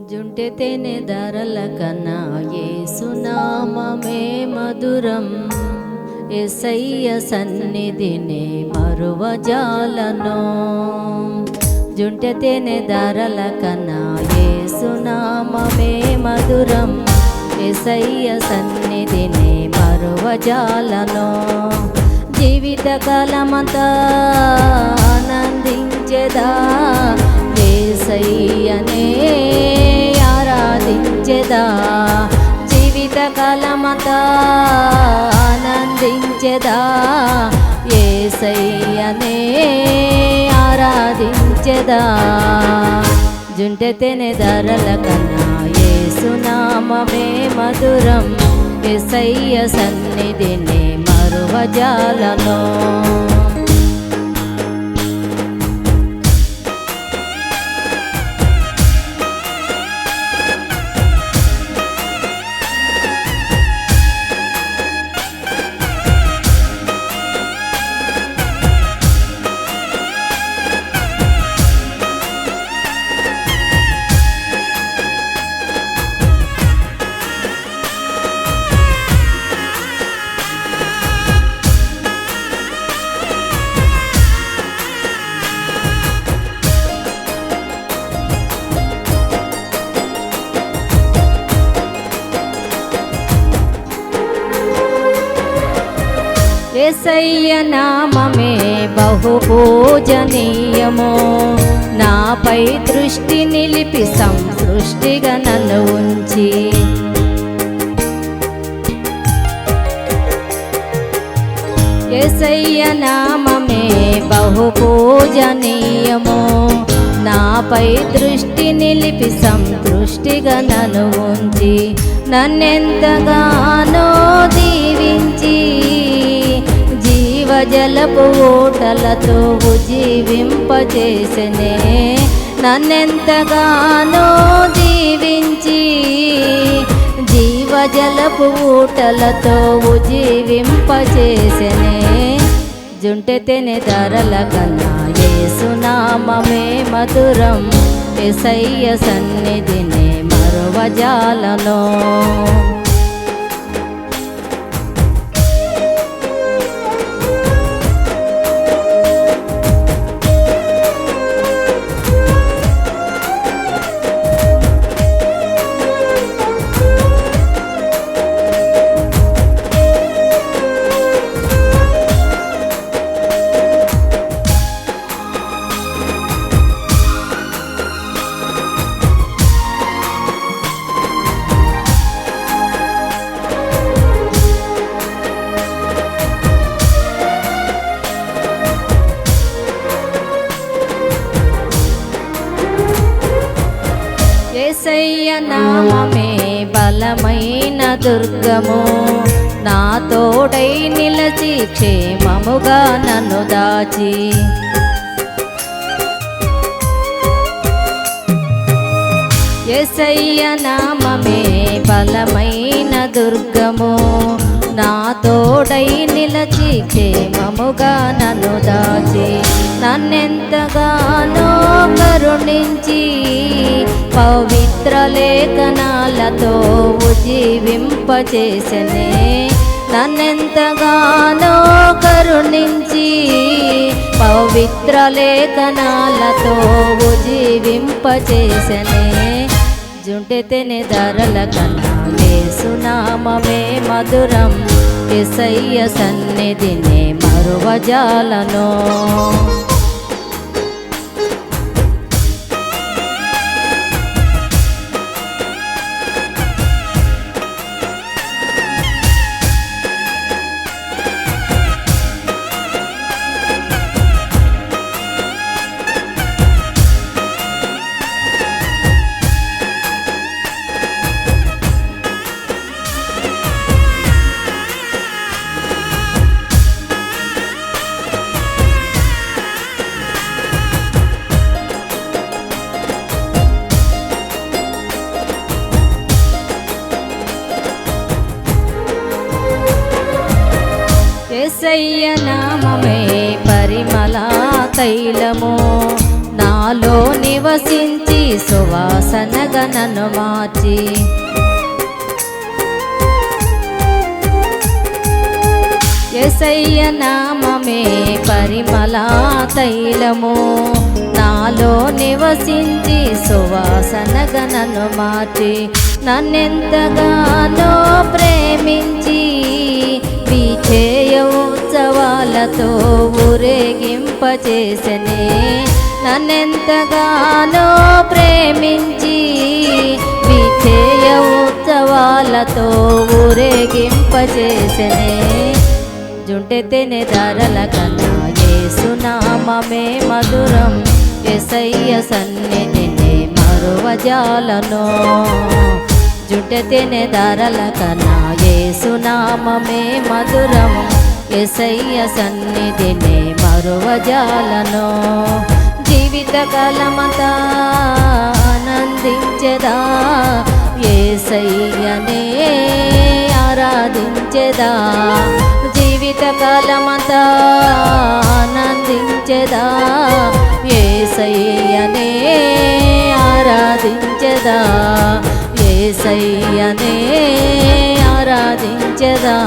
జుంటె తేనె ధరల కన్నా యేసునామమే మధురం. యేసయ్య సన్నిధిని మరువజాలను. జుంటె తేనె ధరల కన్నా యేసునామమే మధురం. యేసయ్య సన్నిధిని మరువజాలను. జీవితకాలమంతా ఆనందించెదా, యేసయ్యనే ఆరాధించెదా. జీవితకాలమంతా ఆనందించెదా, యేసయ్యనే ఆరాధించెదా. జుంటె తేనె ధరల కన్నా యేసునామమే మధురం. యేసయ్య సన్నిధిని మరువజాలను. యేసయ్య నామమే బహు పూజనీయము. నాపై దృష్టి నిలిపి సంసృష్టిగా నన్ను ఉంచి, యేసయ్య నామమే బహు పూజనీయము. నాపై దృష్టి నిలిపి సంతృష్టిగా నన్ను ఉంచి, నన్నెంతగానో దీవించి జీవజలపు ఊటలతో ఉజ్జీవింపజేసెనే. నన్నెంతగానో దీవించి జీవజలపు ఊటలతో ఉజ్జీవింపజేసెనే. జుంటె తేనె ధరల కన్నా యేసునామమే మధురం. యేసయ్య సన్నిధిని మరువజాలను. యేసయ్య నామమే బలమైన దుర్గము. నా తోడై నిలచి క్షేమముగా నన్ను దాచి, యేసయ్య నామమే బలమైన దుర్గము. నా తోడై నిలచి క్షేమముగా నన్ను దాచి, నన్నెంతగానో కరుణించి పవిత్ర లేఖనాలతో ఉజ్జీవింపజేసెనే. నన్నెంతగానో కరుణించి పవిత్ర లేఖనాలతో ఉజ్జీవింపజేసెనే. జుంటె తేనె ధరల కన్నా యేసునామమే మధురం. యేసయ్య సన్నిధిని మరువజాలను. యేసయ్య నామమే పరిమళ తైలము. నా నాలో నివసించి సువాసనగా నన్ను మార్చి యేసయ్య నామమే పరిమళ తైలము నాలో నివసించి సువాసనగా నన్ను మార్చి నన్నెంతగానో ప్రేమించి విజయ ఉత్సవాలతో ఊరేగింపచేసెనే నన్నెంతగానో ప్రేమించి విజయ ఉత్సవాలతో ఊరేగింపచేసెనే జుంటెతెనె ధరల కన్నా యేసునామమే మధురం యేసయ్య సన్నిధిని మరువజాలను జుంటెతెనె ధరల కన్నా యేసునామమే మధురం యేసయ్య సన్నిధిని మరువజాలను జీవితకాలమంతా ఆనందించెదా యేసయ్యనే ఆరాధించెదా జీవితకాలమంతా ఆనందించెదా యేసయ్యనే ఆరాధించెదా యేసయ్యనే ఆరాధించెదా